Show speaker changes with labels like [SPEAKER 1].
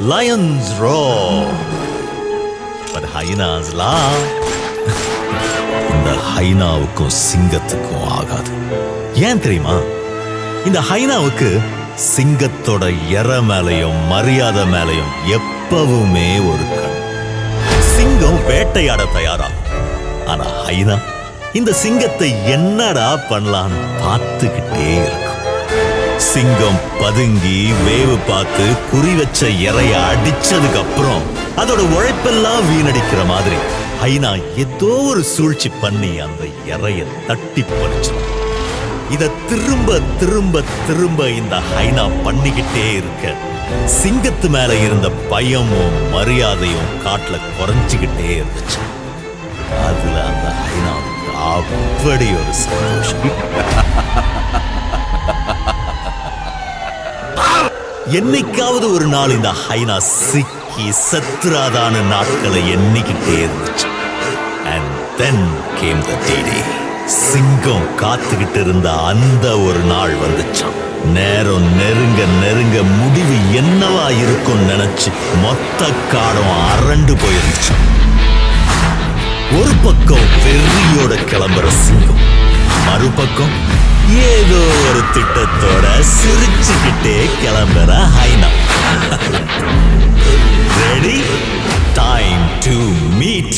[SPEAKER 1] lions roar, but hyenas laugh. இந்த ஹைனாவுக்கும் சிங்கத்துக்கும் ஆகாது. ஏன் தெரியுமா? இந்த ஹைனாவுக்கு சிங்கத்தோட எற மேலையும் மரியாதை மேலையும் எப்பவுமே ஒரு கண். சிங்கம் வேட்டையாட தயாரா, ஆனா ஹைனா இந்த சிங்கத்தை என்னடா பண்ணலான்னு பார்த்துக்கிட்டே இருக்கும். சிங்கம் பதுங்கி வேவு பார்த்து குறி வச்ச இறைய அடிச்சதுக்கு அப்புறம் அதோட உழைப்பெல்லாம் வீணடிக்கிற மாதிரி ஹைனா ஏதோ ஒரு சூழ்ச்சி பண்ணி அந்த இறைய தட்டி பறிச்சிடும். இத திரும்ப திரும்ப திரும்ப இந்த ஹைனா பண்ணிக்கிட்டே இருக்க சிங்கத்து மேல இருந்த பயமும் மரியாதையும் காட்டுல குறைஞ்சுக்கிட்டே இருந்துச்சு. அதுல அந்த ஹைனாவுக்கு அப்படி ஒரு சந்தோஷம். என்னைக்காவது ஒரு நாள் இந்த ஹைனா சிக்கி செத்துராதான நாட்களை எண்ணிக்கிட்டே இருந்துச்சு. And then came the D-Day. சிங்கம் காத்துக்கிட்டு இருந்த அந்த ஒரு நாள் வந்துச்சான். நேரம் நெருங்க நெருங்க முடிவு என்னவா இருக்கும் நினைச்சு மொத்த காடும் அரண்டு போயிருந்துச்சான். ஒரு பக்கம் வெறியோட கிளம்புற சிங்கம், மறுபக்கம் ஏதோ ஒரு திட்டத்தோட சிரிச்சுக்கிட்டே கிளம்புற ஹைனா. Ready? Time to meet.